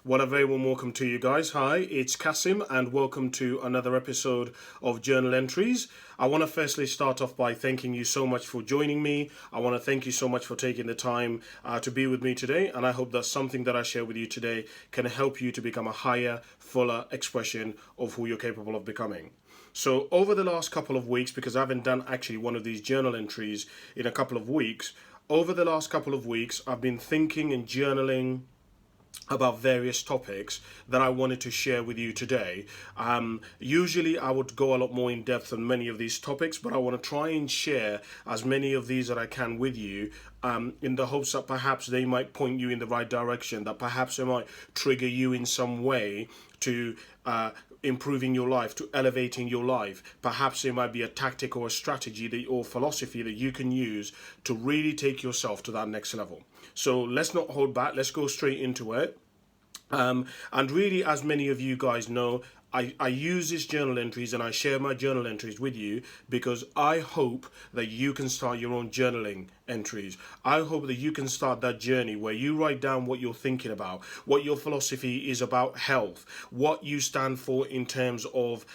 Well, a very warm welcome to you guys. Hi, it's Cassim, and welcome to another episode of Journal Entries. I want to firstly start off by thanking you so much for joining me. I want to thank you so much for taking the time to be with me today, and I hope that something that I share with you today can help you to become a higher, fuller expression of who you're capable of becoming. So over the last couple of weeks, because I haven't done actually one of these journal entries in a couple of weeks, over the last couple of weeks, I've been thinking and journaling about various topics that I wanted to share with you today. Usually I would go a lot more in depth on many of these topics, but I want to try and share as many of these that I can with you, in the hopes that perhaps they might point you in the right direction, that perhaps they might trigger you in some way to improving your life, to elevating your life. Perhaps there might be a tactic or a strategy or philosophy that you can use to really take yourself to that next level. So let's not hold back. Let's go straight into it. And really, as many of you guys know, I use these journal entries and I share my journal entries with you because I hope that you can start your own journaling entries. I hope that you can start that journey where you write down what you're thinking about, what your philosophy is about health, what you stand for in terms of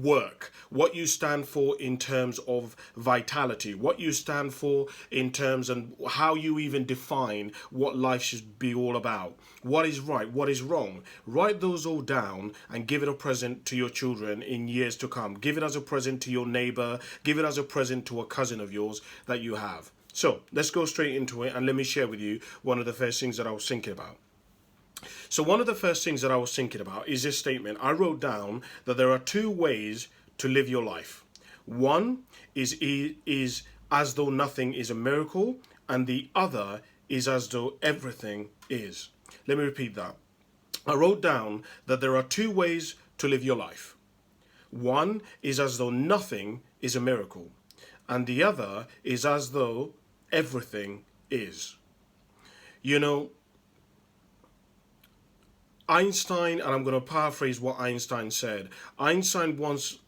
work, what you stand for in terms of vitality, what you stand for in terms and how you even define what life should be all about, what is right, what is wrong. Write those all down and give it a present to your children in years to come. Give it as a present to your neighbor, give it as a present to a cousin of yours that you have. So let's go straight into it and let me share with you one of the first things that I was thinking about. So one of the first things that I was thinking about is this statement. I wrote down that there are two ways to live your life. One is as though nothing is a miracle, and the other is as though everything is. Let me repeat that. I wrote down that there are two ways to live your life. One is as though nothing is a miracle, and the other is as though everything is. You know, Einstein, and I'm going to paraphrase what Einstein said. Einstein once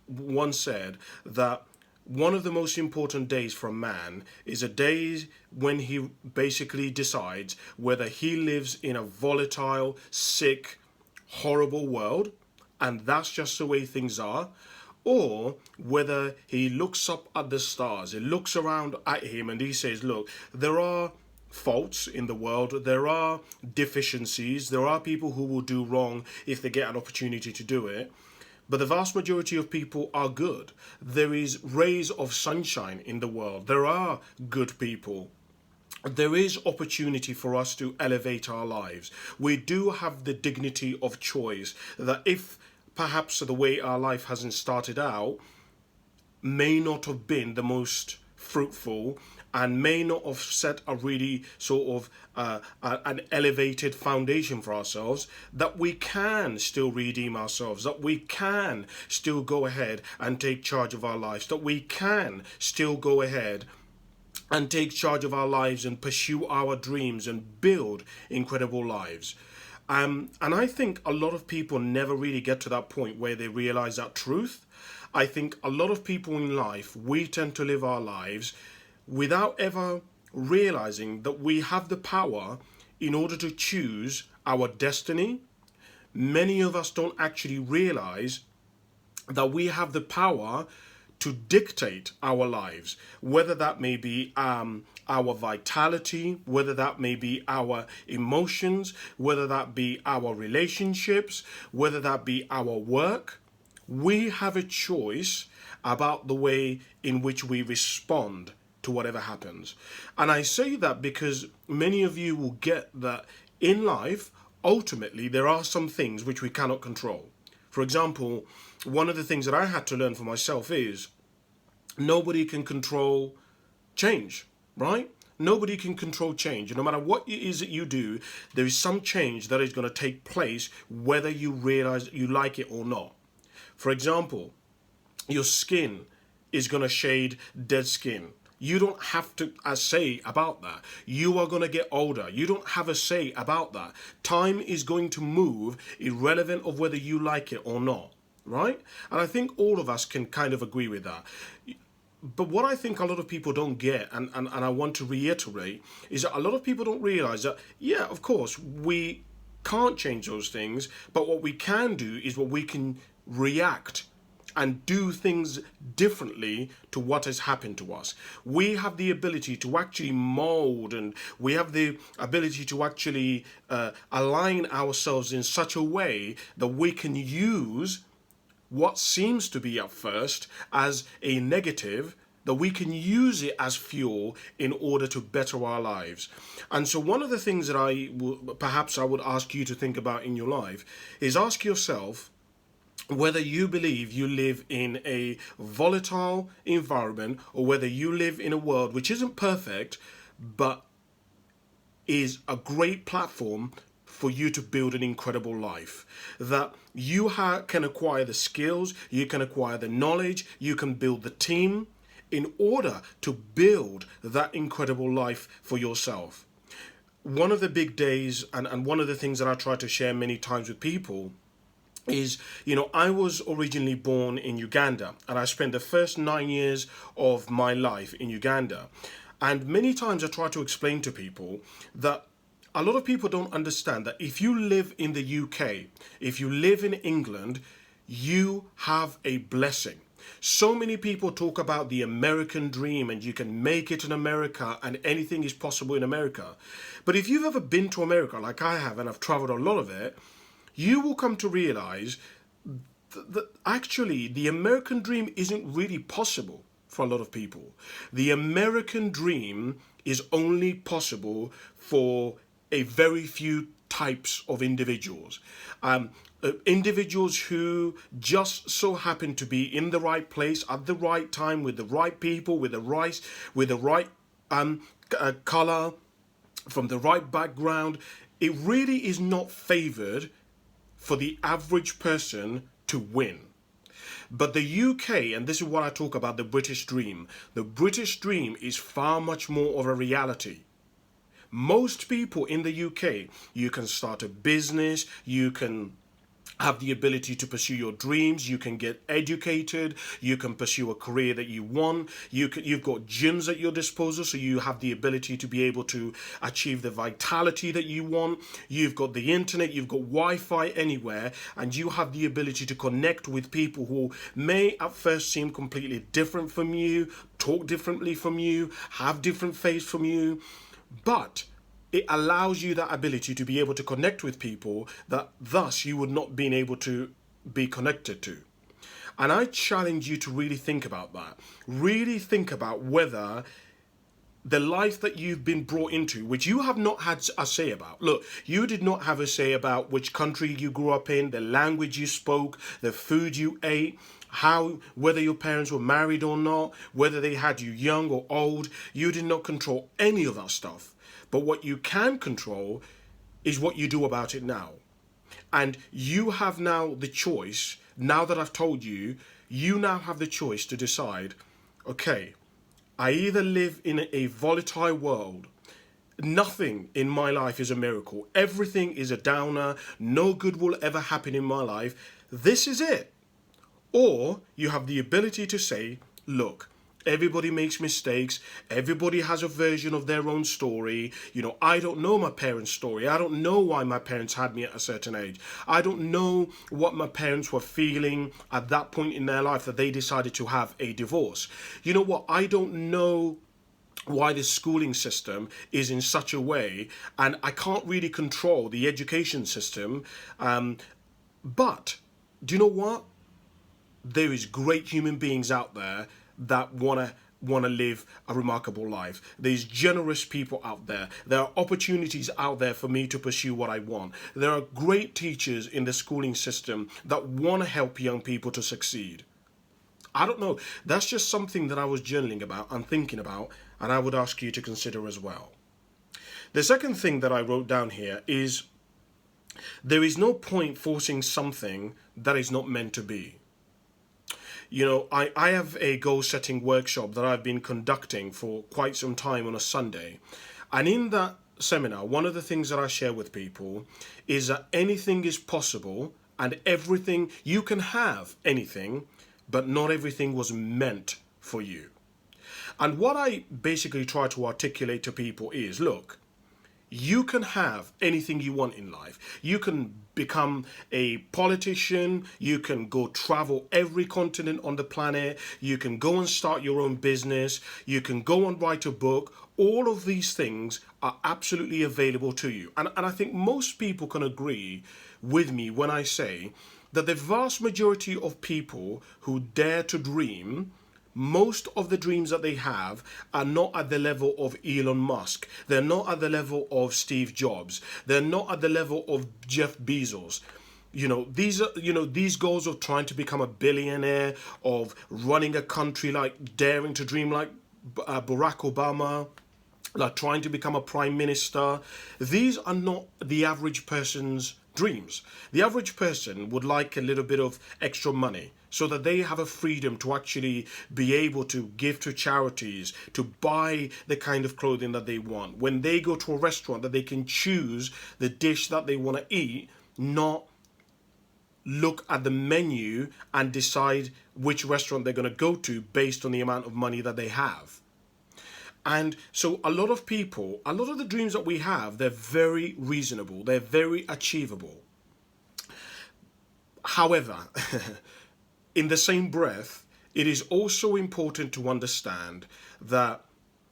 said that one of the most important days for a man is a day when he basically decides whether he lives in a volatile, sick, horrible world, and that's just the way things are, or whether he looks up at the stars, he looks around at him and he says, look, there are faults in the world, there are deficiencies, there are people who will do wrong if they get an opportunity to do it, but the vast majority of people are good. There is rays of sunshine in the world. There are good people. There is opportunity for us to elevate our lives. We do have the dignity of choice, that if perhaps the way our life hasn't started out may not have been the most fruitful and may not have set a really sort of an elevated foundation for ourselves, that we can still redeem ourselves, that we can still go ahead and take charge of our lives, that we can still go ahead and take charge of our lives and pursue our dreams and build incredible lives. And I think a lot of people never really get to that point where they realize that truth. I think a lot of people in life, we tend to live our lives without ever realizing that we have the power in order to choose our destiny. Many of us don't actually realize that we have the power to dictate our lives, whether that may be our vitality, whether that may be our emotions, whether that be our relationships, whether that be our work. We have a choice about the way in which we respond to whatever happens. And I say that because many of you will get that in life, ultimately, there are some things which we cannot control. For example, one of the things that I had to learn for myself is nobody can control change, right? Nobody can control change. No matter what it is that you do, there is some change that is going to take place whether you realize you like it or not. For example, your skin is going to shade dead skin. You don't have to a say about that. You are going to get older. You don't have a say about that. Time is going to move irrelevant of whether you like it or not, right? And I think all of us can kind of agree with that. But what I think a lot of people don't get, and I want to reiterate, is that a lot of people don't realize that, yeah, of course, we can't change those things, but what we can do is what we can react and do things differently to what has happened to us. We have the ability to actually mold, and we have the ability to actually align ourselves in such a way that we can use what seems to be at first as a negative, that we can use it as fuel in order to better our lives. And so one of the things that perhaps I would ask you to think about in your life is ask yourself whether you believe you live in a volatile environment, or whether you live in a world which isn't perfect but is a great platform for you to build an incredible life. That you can acquire the skills, you can acquire the knowledge, you can build the team in order to build that incredible life for yourself. One of the big days, and one of the things that I try to share many times with people is, I was originally born in Uganda, and I spent the first 9 years of my life in Uganda. And many times I try to explain to people that a lot of people don't understand that if you live in the UK, if you live in England, you have a blessing. So many people talk about the American dream, and you can make it in America and anything is possible in America. But if you've ever been to America, like I have, and I've traveled a lot of it, you will come to realize that actually the American dream isn't really possible for a lot of people. The American dream is only possible for a very few types of individuals. Individuals who just so happen to be in the right place at the right time, with the right people, with the right color, from the right background. It really is not favored for the average person to win. But the UK, and this is what I talk about, the British dream. The British dream is far much more of a reality. Most people in the UK, you can start a business, you can have the ability to pursue your dreams, you can get educated, you can pursue a career that you want, you've got gyms at your disposal, so you have the ability to be able to achieve the vitality that you want, you've got the internet, you've got Wi-Fi anywhere, and you have the ability to connect with people who may at first seem completely different from you, talk differently from you, have different faiths from you, but it allows you that ability to be able to connect with people that thus you would not been able to be connected to. And I challenge you to really think about that. Really think about whether the life that you've been brought into, which you have not had a say about. Look, you did not have a say about which country you grew up in, the language you spoke, the food you ate, whether your parents were married or not, whether they had you young or old. You did not control any of that stuff. But what you can control is what you do about it now. And you have now the choice, now that I've told you, you now have the choice to decide, okay, I either live in a volatile world, nothing in my life is a miracle, everything is a downer, no good will ever happen in my life, this is it. Or you have the ability to say, look, everybody makes mistakes. Everybody has a version of their own story. I don't know my parents' story. I don't know why my parents had me at a certain age. I don't know what my parents were feeling at that point in their life that they decided to have a divorce. You know what? I don't know why the schooling system is in such a way, and I can't really control the education system. But do you know what? There is great human beings out there that want to live a remarkable life. There's generous people out there. There are opportunities out there for me to pursue what I want. There are great teachers in the schooling system that want to help young people to succeed. I don't know. That's just something that I was journaling about and thinking about, and I would ask you to consider as well. The second thing that I wrote down here is there is no point forcing something that is not meant to be. I have a goal-setting workshop that I've been conducting for quite some time on a Sunday. And in that seminar, one of the things that I share with people is that anything is possible, and you can have anything, but not everything was meant for you. And what I basically try to articulate to people is, look, you can have anything you want in life. You can become a politician. You can go travel every continent on the planet. You can go and start your own business. You can go and write a book. All of these things are absolutely available to you. And I think most people can agree with me when I say that the vast majority of people who dare to dream, most of the dreams that they have are not at the level of Elon Musk. They're not at the level of Steve Jobs. They're not at the level of Jeff Bezos. These goals of trying to become a billionaire, of running a country, like daring to dream like Barack Obama, like trying to become a prime minister. These are not the average person's dreams. The average person would like a little bit of extra money so that they have a freedom to actually be able to give to charities, to buy the kind of clothing that they want. When they go to a restaurant, that they can choose the dish that they want to eat, not look at the menu and decide which restaurant they're going to go to based on the amount of money that they have. And so a lot of people, a lot of the dreams that we have, they're very reasonable, they're very achievable. However, in the same breath, it is also important to understand that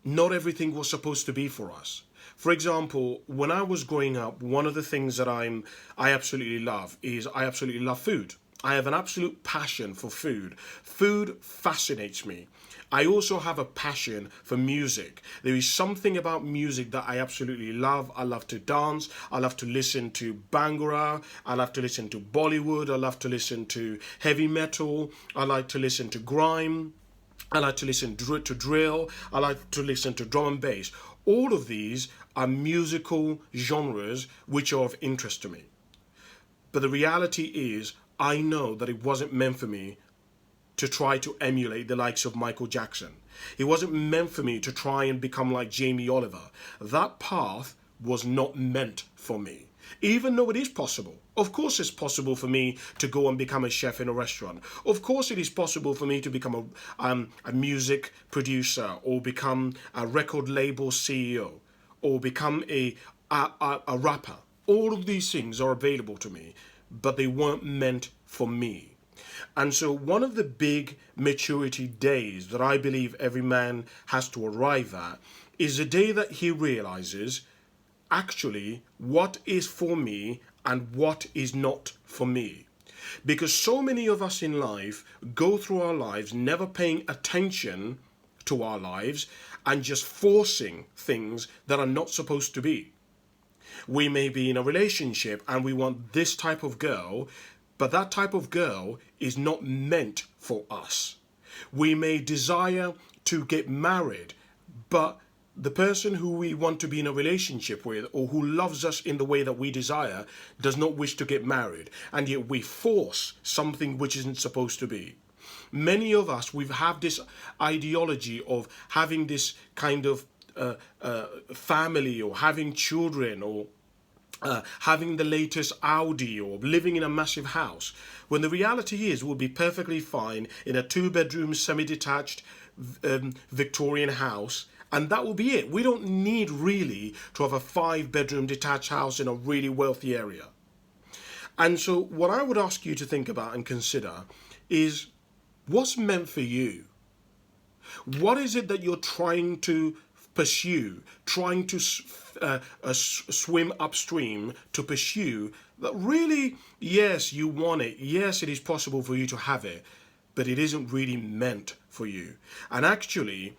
not everything was supposed to be for us. For example, when I was growing up, one of the things that I absolutely love is I absolutely love food. I have an absolute passion for food. Food fascinates me. I also have a passion for music. There is something about music that I absolutely love. I love to dance. I love to listen to Bhangra. I love to listen to Bollywood. I love to listen to heavy metal. I like to listen to grime. I like to listen to drill. I like to listen to drum and bass. All of these are musical genres which are of interest to me. But the reality is, I know that it wasn't meant for me to try to emulate the likes of Michael Jackson. It wasn't meant for me to try and become like Jamie Oliver. That path was not meant for me. Even though it is possible. Of course it's possible for me to go and become a chef in a restaurant. Of course it is possible for me to become a music producer, or become a record label CEO, or become a rapper. All of these things are available to me, but they weren't meant for me. And so one of the big maturity days that I believe every man has to arrive at is the day that he realizes actually what is for me and what is not for me. Because so many of us in life go through our lives never paying attention to our lives and just forcing things that are not supposed to be. We may be in a relationship and we want this type of girl, but that type of girl is not meant for us. We may desire to get married, but the person who we want to be in a relationship with, or who loves us in the way that we desire, does not wish to get married, and yet we force something which isn't supposed to be. Many of us, we have this ideology of having this kind of family, or having children, or having the latest Audi, or living in a massive house, when the reality is we'll be perfectly fine in a 2-bedroom semi-detached Victorian house, and that will be it. We don't need really to have a 5-bedroom detached house in a really wealthy area. And so what I would ask you to think about and consider is, what's meant for you? What is it that you're trying to pursue, trying to swim upstream to pursue, that really, yes, you want it, yes, it is possible for you to have it, but it isn't really meant for you. And actually,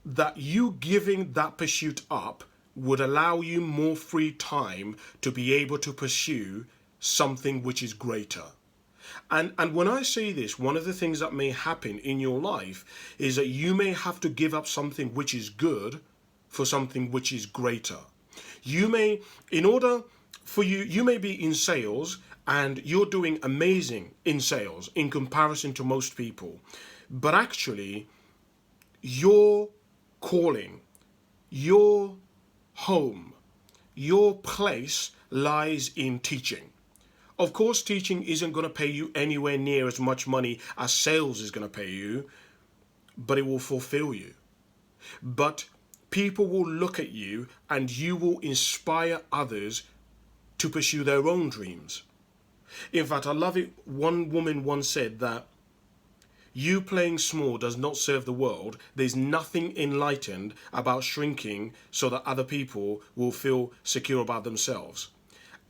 that you giving that pursuit up would allow you more free time to be able to pursue something which is greater. And when I say this, one of the things that may happen in your life is that you may have to give up something which is good for something which is greater. You may, in order for you, you may be in sales and you're doing amazing in sales in comparison to most people. But actually, your calling, your home, your place lies in teaching. Of course, teaching isn't going to pay you anywhere near as much money as sales is going to pay you, but it will fulfill you. but people will look at you and you will inspire others to pursue their own dreams. In fact, I love it. One woman once said that you playing small does not serve the world. There's nothing enlightened about shrinking so that other people will feel secure about themselves.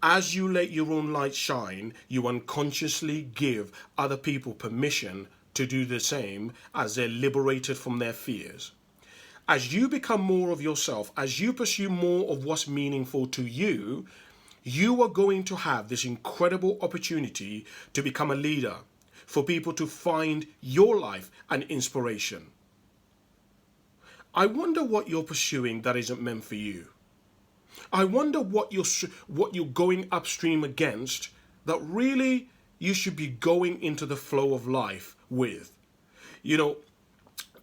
As you let your own light shine, you unconsciously give other people permission to do the same as they're liberated from their fears. As you become more of yourself, as you pursue more of what's meaningful to you, you are going to have this incredible opportunity to become a leader, for people to find your life an inspiration. I wonder what you're pursuing that isn't meant for you. I wonder what you're going upstream against that really you should be going into the flow of life with. You know,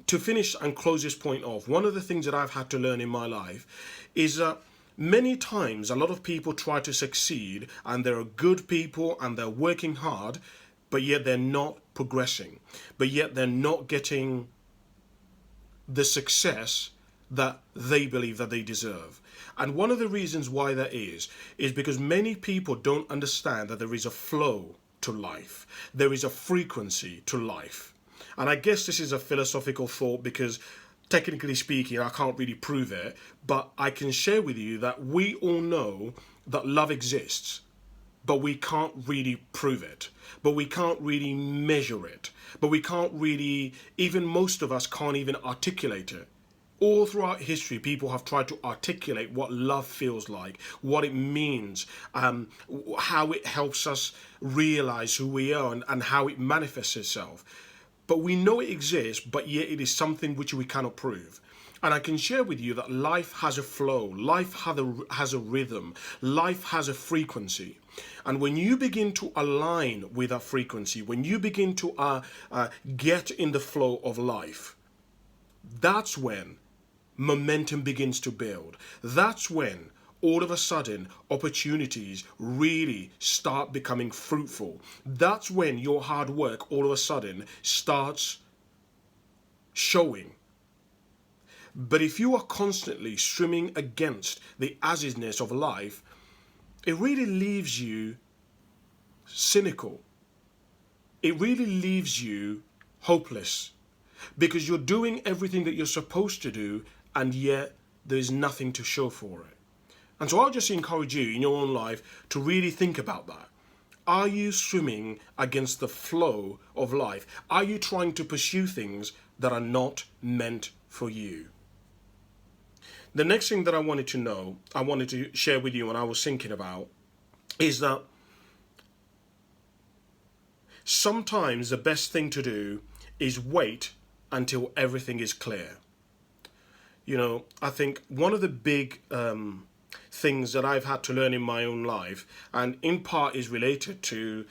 to finish and close this point off, one of the things that I've had to learn in my life is that many times a lot of people try to succeed and they're good people and they're working hard, but yet they're not progressing, but yet they're not getting the success that they believe that they deserve. And one of the reasons why that is because many people don't understand that there is a flow to life. There is a frequency to life. And I guess this is a philosophical thought because technically speaking, I can't really prove it, but I can share with you that we all know that love exists, but we can't really prove it, but we can't really measure it, but we can't really, even most of us can't even articulate it. All throughout history, people have tried to articulate what love feels like, what it means, how it helps us realize who we are and how it manifests itself. But we know it exists, but yet it is something which we cannot prove. And I can share with you that life has a flow, life has a rhythm, life has a frequency. And when you begin to align with that frequency, when you begin to get in the flow of life, that's when momentum begins to build. That's when all of a sudden opportunities really start becoming fruitful. That's when your hard work all of a sudden starts showing. But if you are constantly swimming against the as-isness of life, it really leaves you cynical. It really leaves you hopeless because you're doing everything that you're supposed to do and yet there's nothing to show for it. And so I'll just encourage you in your own life to really think about that. Are you swimming against the flow of life? Are you trying to pursue things that are not meant for you? The next thing that I wanted to share with you and I was thinking about is that sometimes the best thing to do is wait until everything is clear. You know, I think one of the big things that I've had to learn in my own life, and in part is related to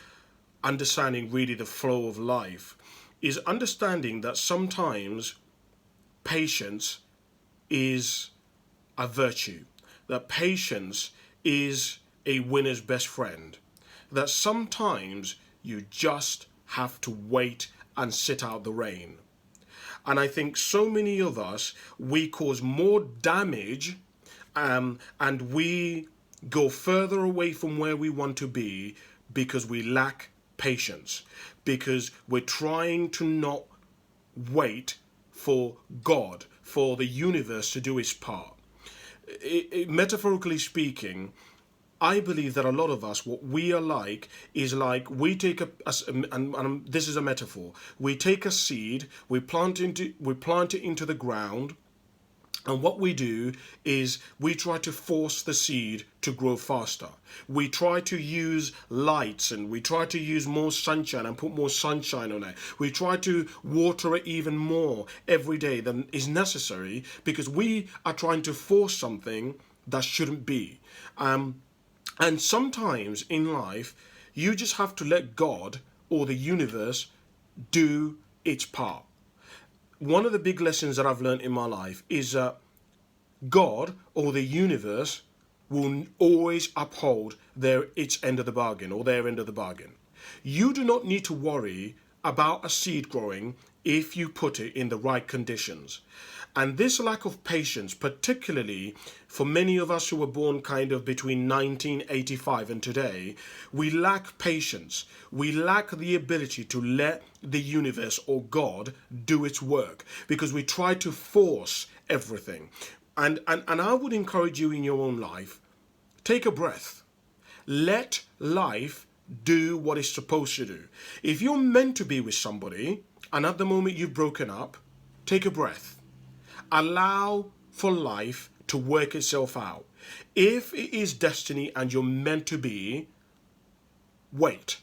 understanding really the flow of life, is understanding that sometimes patience is a virtue, that patience is a winner's best friend, that sometimes you just have to wait and sit out the rain. And I think so many of us, we cause more damage and we go further away from where we want to be because we lack patience, because we're trying to not wait for God, for the universe to do its part. Metaphorically speaking, I believe that a lot of us, what we are like, is like we take and this is a metaphor. We take a seed, we plant it into the ground, and what we do is we try to force the seed to grow faster. We try to use lights and we try to use more sunshine and put more sunshine on it. We try to water it even more every day than is necessary because we are trying to force something that shouldn't be. And sometimes in life, you just have to let God or the universe do its part. One of the big lessons that I've learned in my life is that God or the universe will always uphold its end of the bargain or their end of the bargain. You do not need to worry about a seed growing if you put it in the right conditions. And this lack of patience, particularly for many of us who were born kind of between 1985 and today, we lack patience. We lack the ability to let the universe or God do its work because we try to force everything. And I would encourage you in your own life, take a breath. Let life do what it's supposed to do. If you're meant to be with somebody and at the moment you've broken up, take a breath. Allow for life to work itself out. If it is destiny and you're meant to be, wait.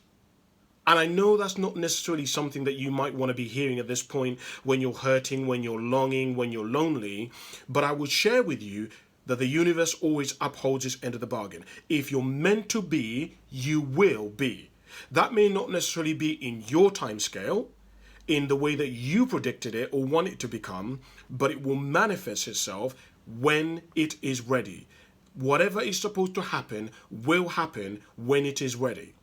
And I know that's not necessarily something that you might want to be hearing at this point when you're hurting, when you're longing, when you're lonely, but I would share with you that the universe always upholds its end of the bargain. If you're meant to be, you will be. That may not necessarily be in your time scale, in the way that you predicted it or want it to become, but it will manifest itself when it is ready. Whatever is supposed to happen will happen when it is ready.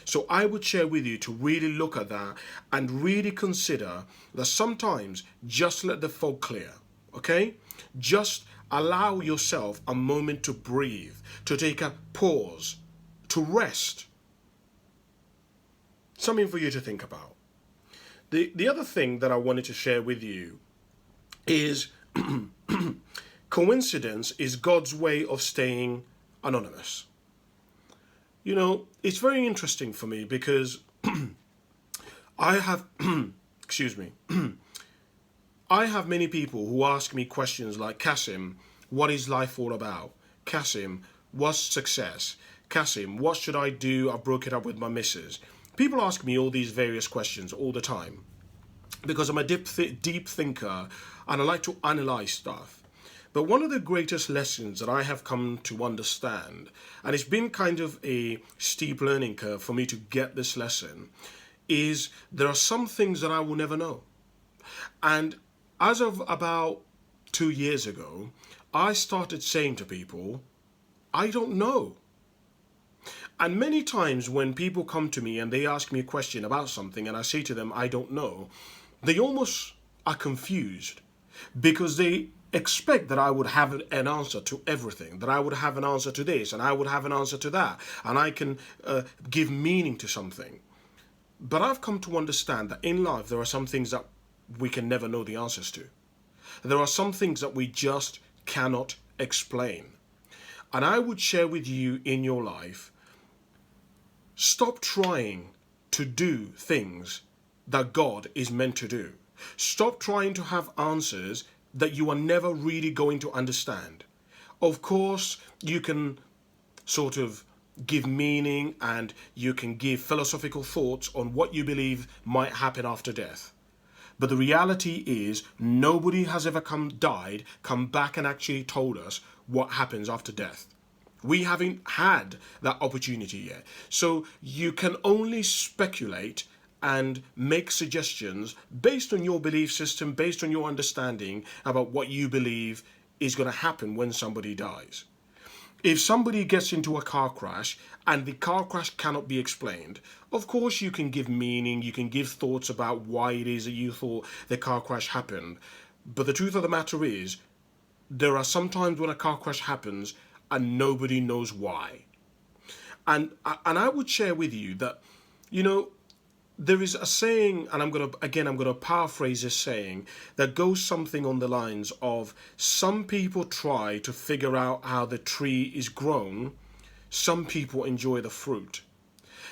So I would share with you to really look at that and really consider that sometimes just let the fog clear, okay? Just allow yourself a moment to breathe, to take a pause, to rest. Something for you to think about. The other thing that I wanted to share with you is coincidence is God's way of staying anonymous. You know, it's very interesting for me because I have, excuse me, I have many people who ask me questions like, Cassim, what is life all about? Cassim, what's success? Cassim, what should I do? I've broken up with my missus. People ask me all these various questions all the time because I'm a deep thinker and I like to analyze stuff. But one of the greatest lessons that I have come to understand, and it's been kind of a steep learning curve for me to get this lesson, is there are some things that I will never know. And as of about 2 years ago, I started saying to people, I don't know. And many times when people come to me and they ask me a question about something and I say to them, I don't know, they almost are confused because they expect that I would have an answer to everything, that I would have an answer to this and I would have an answer to that, and I can give meaning to something. But I've come to understand that in life there are some things that we can never know the answers to. There are some things that we just cannot explain. And I would share with you in your life, stop trying to do things that God is meant to do. Stop trying to have answers that you are never really going to understand. Of course, you can sort of give meaning and you can give philosophical thoughts on what you believe might happen after death. But the reality is nobody has ever come back and actually told us what happens after death. We haven't had that opportunity yet. So you can only speculate and make suggestions based on your belief system, based on your understanding about what you believe is going to happen when somebody dies. If somebody gets into a car crash and the car crash cannot be explained, of course you can give meaning, you can give thoughts about why it is that you thought the car crash happened. But the truth of the matter is, there are some times when a car crash happens and nobody knows why. And I would share with you that, you know, there is a saying, and I'm going to paraphrase this saying that goes something on the lines of, some people try to figure out how the tree is grown, some people enjoy the fruit.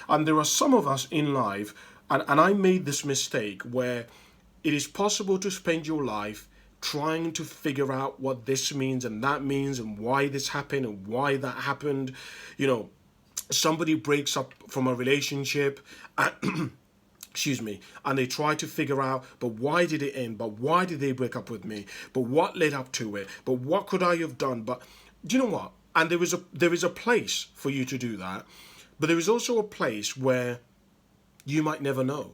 And there are some of us in life, and I made this mistake, where it is possible to spend your life trying to figure out what this means and that means and why this happened and why that happened. You know, somebody breaks up from a relationship and excuse me, and they try to figure out, but why did it end? But why did they break up with me? But what led up to it? But what could I have done? But do you know what? And there is a place for you to do that, but there is also a place where you might never know.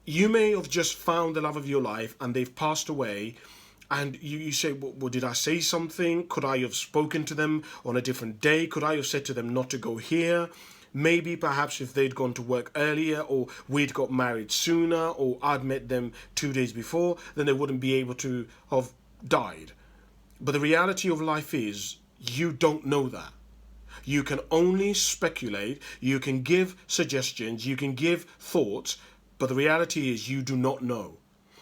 You may have just found the love of your life and they've passed away, and you say, well, did I say something? Could I have spoken to them on a different day? Could I have said to them not to go here? Maybe perhaps if they'd gone to work earlier, or we'd got married sooner, or I'd met them 2 days before, then they wouldn't be able to have died. But the reality of life is, you don't know that. You can only speculate, you can give suggestions, you can give thoughts, but the reality is you do not know.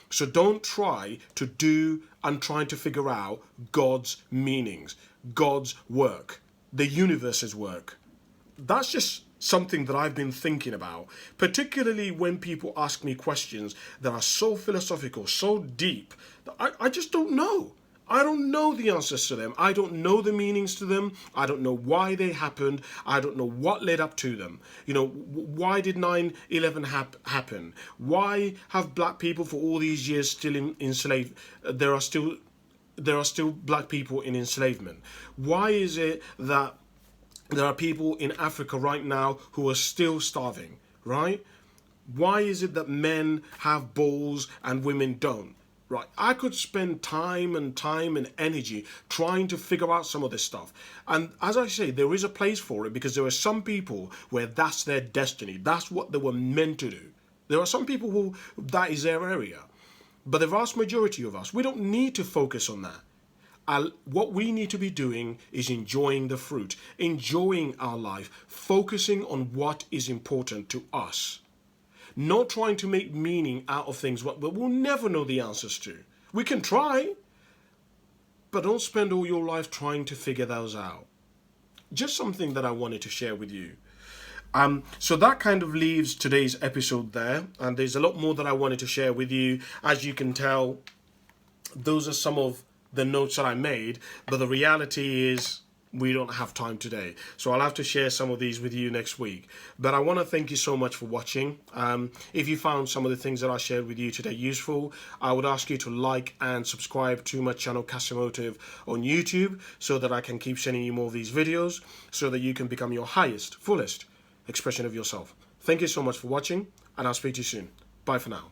So don't try to do and try to figure out God's meanings, God's work, the universe's work. That's just something that I've been thinking about, particularly when people ask me questions that are so philosophical, so deep, that I just don't know. I don't know the answers to them. I don't know the meanings to them. I don't know why they happened. I don't know what led up to them. Why did 9/11 happen? Why have black people for all these years still enslaved? There are still black people in enslavement. Why is it that there are people in Africa right now who are still starving, right? Why is it that men have balls and women don't? Right, I could spend time and energy trying to figure out some of this stuff. And as I say, there is a place for it, because there are some people where that's their destiny. That's what they were meant to do. There are some people who that is their area. But the vast majority of us, we don't need to focus on that. What we need to be doing is enjoying the fruit, enjoying our life, focusing on what is important to us. Not trying to make meaning out of things that we'll never know the answers to. We can try, but don't spend all your life trying to figure those out. Just something that I wanted to share with you. So that kind of leaves today's episode there, and there's a lot more that I wanted to share with you. As you can tell, those are some of the notes that I made, but the reality is we don't have time today, so I'll have to share some of these with you next week. But I want to thank you so much for watching. If you found some of the things that I shared with you today useful, I would ask you to like and subscribe to my channel Cassimotive on YouTube, so that I can keep sending you more of these videos, so that you can become your highest, fullest expression of yourself. Thank you so much for watching, and I'll speak to you soon. Bye for now.